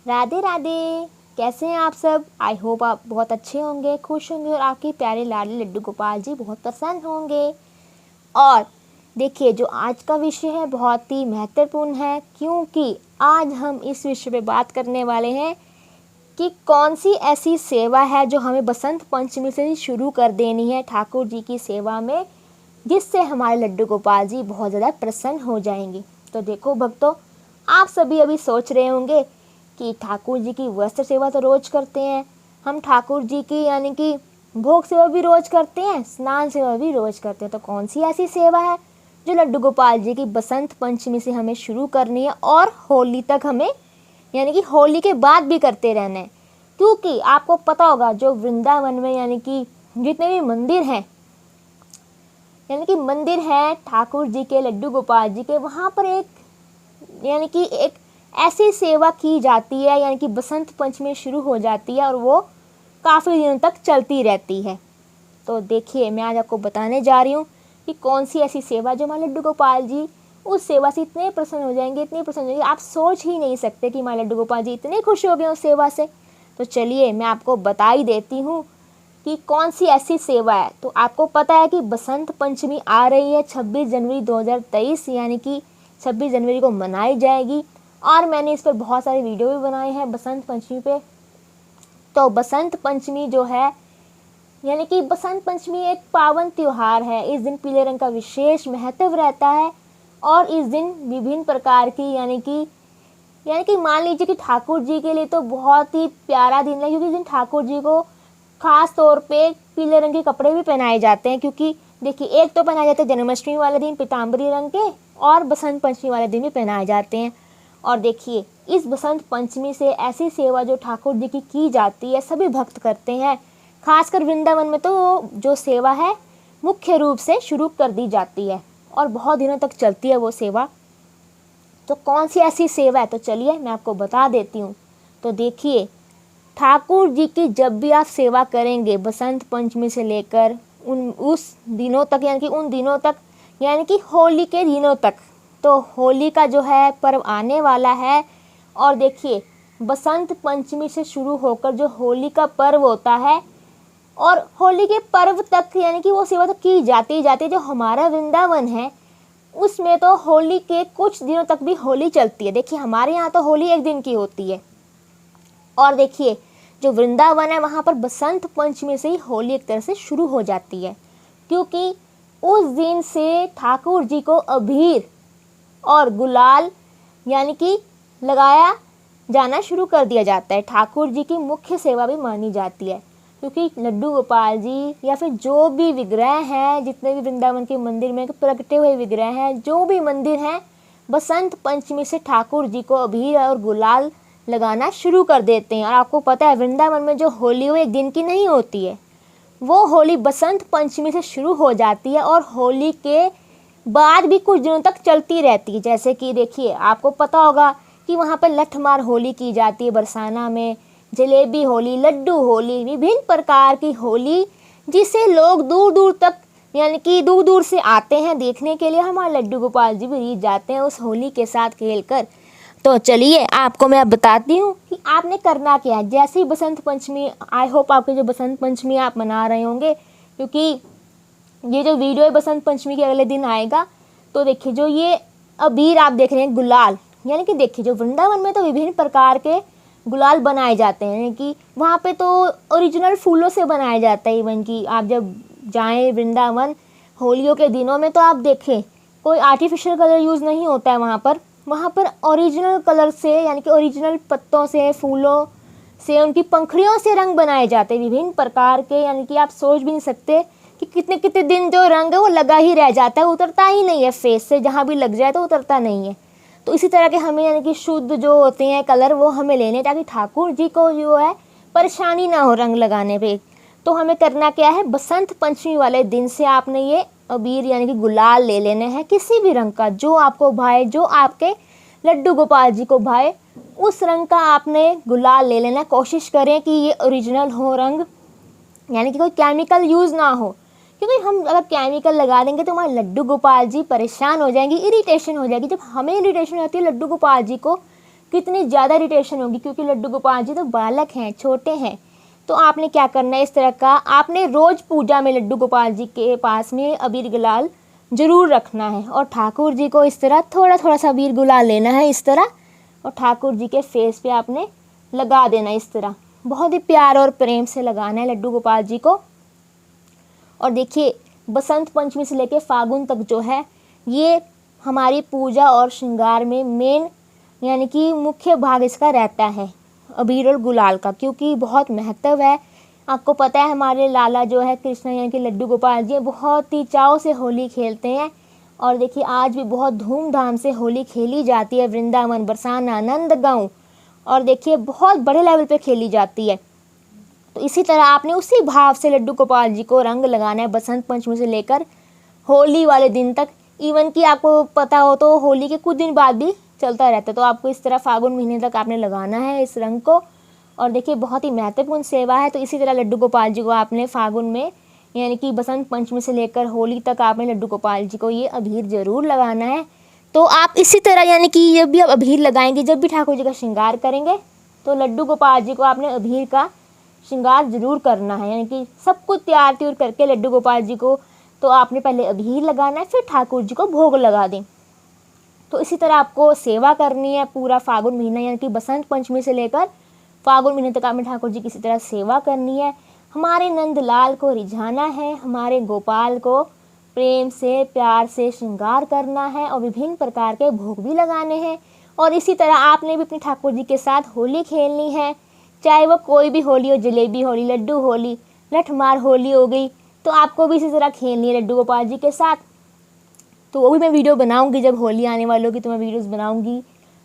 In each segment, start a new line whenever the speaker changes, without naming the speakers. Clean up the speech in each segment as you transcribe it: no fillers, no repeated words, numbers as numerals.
राधे राधे। कैसे हैं आप सब? आई होप आप बहुत अच्छे होंगे, खुश होंगे और आपके प्यारे लाडले लड्डू गोपाल जी बहुत पसंद होंगे। और देखिए, जो आज का विषय है बहुत ही महत्वपूर्ण है, क्योंकि आज हम इस विषय पे बात करने वाले हैं कि कौन सी ऐसी सेवा है जो हमें बसंत पंचमी से ही शुरू कर देनी है ठाकुर जी की सेवा में, जिससे हमारे लड्डू गोपाल जी बहुत ज़्यादा प्रसन्न हो जाएंगे। तो देखो भक्तों, आप सभी अभी सोच रहे होंगे कि ठाकुर जी की वस्त्र सेवा तो रोज करते हैं, हम ठाकुर जी की यानी कि भोग सेवा भी रोज करते हैं, स्नान सेवा भी रोज करते हैं, तो कौन सी ऐसी सेवा है जो लड्डू गोपाल जी की बसंत पंचमी से हमें शुरू करनी है और होली तक हमें यानी कि होली के बाद भी करते रहना है। क्योंकि आपको पता होगा, जो वृंदावन में यानी कि जितने भी मंदिर हैं यानी कि मंदिर हैं ठाकुर जी के, लड्डू गोपाल जी के, वहाँ पर एक ऐसी सेवा की जाती है यानी कि बसंत पंचमी शुरू हो जाती है और वो काफ़ी दिनों तक चलती रहती है। तो देखिए, मैं आज आपको बताने जा रही हूँ कि कौन सी ऐसी सेवा जो हमारे लड्डू गोपाल जी उस सेवा से इतने प्रसन्न हो जाएंगे, इतने प्रसन्न हो जाएंगे, आप सोच ही नहीं सकते कि हमारे लड्डू गोपाल जी इतने खुश हो गए उस सेवा से। तो चलिए मैं आपको बता ही देती हूँ कि कौन सी ऐसी सेवा है। तो आपको पता है कि बसंत पंचमी आ रही है 26 जनवरी 2023, यानी कि 26 जनवरी को मनाई जाएगी और मैंने इस पर बहुत सारे वीडियो भी बनाए हैं बसंत पंचमी पे। तो बसंत पंचमी जो है यानी कि बसंत पंचमी एक पावन त्योहार है। इस दिन पीले रंग का विशेष महत्व रहता है और इस दिन विभिन्न प्रकार की यानी कि मान लीजिए कि ठाकुर जी के लिए तो बहुत ही प्यारा दिन है, क्योंकि इस दिन ठाकुर जी को खास तौर पे पीले रंग के कपड़े भी पहनाए जाते हैं। क्योंकि देखिए, एक तो पहनाए जाते हैं जन्माष्टमी वाले दिन पीताम्बरी रंग के, और बसंत पंचमी वाले दिन भी पहनाए जाते हैं। और देखिए, इस बसंत पंचमी से ऐसी सेवा जो ठाकुर जी की जाती है, सभी भक्त करते हैं। खासकर वृंदावन में तो जो सेवा है मुख्य रूप से शुरू कर दी जाती है और बहुत दिनों तक चलती है वो सेवा। तो कौन सी ऐसी सेवा है, तो चलिए मैं आपको बता देती हूँ। तो देखिए, ठाकुर जी की जब भी आप सेवा करेंगे बसंत पंचमी से लेकर उस दिनों तक यानी कि उन दिनों तक यानी कि होली के दिनों तक, तो होली का जो है पर्व आने वाला है। और देखिए, बसंत पंचमी से शुरू होकर जो होली का पर्व होता है और होली के पर्व तक यानी कि वो सेवा तो की जाती जाती। जो हमारा वृंदावन है उसमें तो होली के कुछ दिनों तक भी होली चलती है। देखिए, हमारे यहाँ तो होली एक दिन की होती है और देखिए जो वृंदावन है वहाँ पर बसंत पंचमी से ही होली एक तरह से शुरू हो जाती है, क्योंकि उस दिन से ठाकुर जी को अबीर और गुलाल यानी कि लगाया जाना शुरू कर दिया जाता है। ठाकुर जी की मुख्य सेवा भी मानी जाती है, क्योंकि लड्डू गोपाल जी या फिर जो भी विग्रह हैं, जितने भी वृंदावन के मंदिर में प्रकटे हुए विग्रह हैं, जो भी मंदिर हैं, बसंत पंचमी से ठाकुर जी को अबीर और गुलाल लगाना शुरू कर देते हैं। और आपको पता है, वृंदावन में जो होली वो एक दिन की नहीं होती है, वो होली बसंत पंचमी से शुरू हो जाती है और होली के बाद भी कुछ दिनों तक चलती रहती है। जैसे कि देखिए, आपको पता होगा कि वहाँ पर लठमार होली की जाती है बरसाना में, जलेबी होली, लड्डू होली, विभिन्न प्रकार की होली, जिसे लोग दूर दूर तक यानी कि दूर दूर से आते हैं देखने के लिए। हमारे लड्डू गोपाल जी भी रीझ जाते हैं उस होली के साथ खेलकर। तो चलिए आपको मैं अब बताती हूँ कि आपने करना क्या है। जैसे ही बसंत पंचमी, आई होप आपके जो बसंत पंचमी आप मना रहे होंगे, क्योंकि ये जो वीडियो है बसंत पंचमी के अगले दिन आएगा। तो देखिए, जो ये अबीर आप देख रहे हैं गुलाल, यानी कि देखिए जो वृंदावन में तो विभिन्न प्रकार के गुलाल बनाए जाते हैं, यानी कि वहाँ पे तो ओरिजिनल फूलों से बनाया जाता है। इवन कि आप जब जाएं वृंदावन होलियों के दिनों में तो आप देखें कोई आर्टिफिशियल कलर यूज़ नहीं होता है वहाँ पर ओरिजिनल कलर से यानी कि ओरिजिनल पत्तों से, फूलों से, उनकी पंखुड़ियों से रंग बनाए जाते हैं विभिन्न प्रकार के। यानी कि आप सोच भी नहीं सकते कि कितने कितने दिन जो रंग है वो लगा ही रह जाता है, उतरता ही नहीं है फेस से, जहाँ भी लग जाए तो उतरता नहीं है। तो इसी तरह के हमें यानी कि शुद्ध जो होते हैं कलर वो हमें लेने, ताकि ठाकुर जी को जो है परेशानी ना हो रंग लगाने पे। तो हमें करना क्या है, बसंत पंचमी वाले दिन से आपने ये अबीर यानी कि गुलाल ले लेने हैं किसी भी रंग का, जो आपको भाए, जो आपके लड्डू गोपाल जी को भाए, उस रंग का आपने गुलाल ले लेना। कोशिश करें कि ये ओरिजिनल हो रंग, यानी कि कोई केमिकल यूज़ ना हो, क्योंकि हम अगर केमिकल लगा देंगे तो हमारे लड्डू गोपाल जी परेशान हो जाएंगे, इरिटेशन हो जाएगी। जब हमें इरिटेशन होती है लड्डू गोपाल जी को कितनी ज़्यादा इरिटेशन होगी, क्योंकि लड्डू गोपाल जी तो बालक हैं, छोटे हैं। तो आपने क्या करना है, इस तरह का आपने रोज़ पूजा में लड्डू गोपाल जी के पास में अबीर गुलाल ज़रूर रखना है, और ठाकुर जी को इस तरह थोड़ा थोड़ा सा अबीर गुलाल लेना है इस तरह, और ठाकुर जी के फेस पे आपने लगा देना इस तरह, बहुत ही प्यार और प्रेम से लगाना है लड्डू गोपाल जी को। और देखिए, बसंत पंचमी से लेकर फागुन तक जो है, ये हमारी पूजा और श्रृंगार में मेन यानी कि मुख्य भाग इसका रहता है, अबीर और गुलाल का, क्योंकि बहुत महत्व है। आपको पता है हमारे लाला जो है कृष्ण यानी कि लड्डू गोपाल जी बहुत ही चाव से होली खेलते हैं, और देखिए आज भी बहुत धूमधाम से होली खेली जाती है, वृंदावन बरसाना नंद गाँव, और देखिए बहुत बड़े लेवल पे खेली जाती है। तो इसी तरह आपने उसी भाव से लड्डू गोपाल जी को रंग लगाना है बसंत पंचमी से लेकर होली वाले दिन तक। इवन कि आपको पता हो तो होली के कुछ दिन बाद भी चलता रहता है, तो आपको इस तरह फागुन महीने तक आपने लगाना है इस रंग को। और देखिए बहुत ही महत्वपूर्ण सेवा है, तो इसी तरह लड्डू गोपाल जी को आपने फागुन में यानी कि बसंत पंचमी से लेकर होली तक आपने लड्डू गोपाल जी को ये अबीर ज़रूर लगाना है। तो आप इसी तरह यानी कि जब भी आप अबीर लगाएंगे, जब भी ठाकुर जी का श्रृंगार करेंगे, तो लड्डू गोपाल जी को आपने अबीर का श्रृंगार ज़रूर करना है, यानी कि सब कुछ तैयार त्यूर करके लड्डू गोपाल जी को तो आपने पहले अबीर लगाना है, फिर ठाकुर जी को भोग लगा दें। तो इसी तरह आपको सेवा करनी है पूरा फागुन महीना, यानी कि बसंत पंचमी से लेकर फागुन महीने तक आपने ठाकुर जी की इसी तरह सेवा करनी है। हमारे नंदलाल को रिझाना है, हमारे गोपाल को प्रेम से प्यार से श्रृंगार करना है, और विभिन्न प्रकार के भोग भी लगाने हैं। और इसी तरह आपने भी अपने ठाकुर जी के साथ होली खेलनी है, चाहे वो कोई भी होली हो, जलेबी होली, लड्डू होली, लठमार होली हो गई, तो आपको भी इसी तरह खेलनी है लड्डू गोपाल जी के साथ। तो वो भी मैं वीडियो बनाऊंगी, जब होली आने वाली होगी तो मैं वीडियोस बनाऊंगी,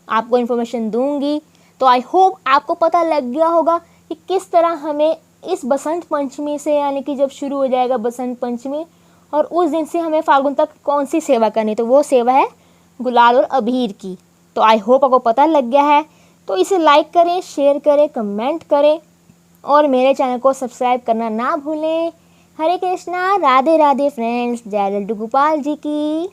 आपको इन्फॉर्मेशन दूंगी। तो आई होप आपको पता लग गया होगा कि किस तरह हमें इस बसंत पंचमी से यानी कि जब शुरू हो जाएगा बसंत पंचमी, और उस दिन से हमें फागुन तक कौन सी सेवा करनी, तो वो सेवा है गुलाल और अबीर की। तो आई होप आपको पता लग गया है। तो इसे लाइक करें, शेयर करें, कमेंट करें, और मेरे चैनल को सब्सक्राइब करना ना भूलें। हरे कृष्णा, राधे राधे फ्रेंड्स, जय लड्डू गोपाल जी की।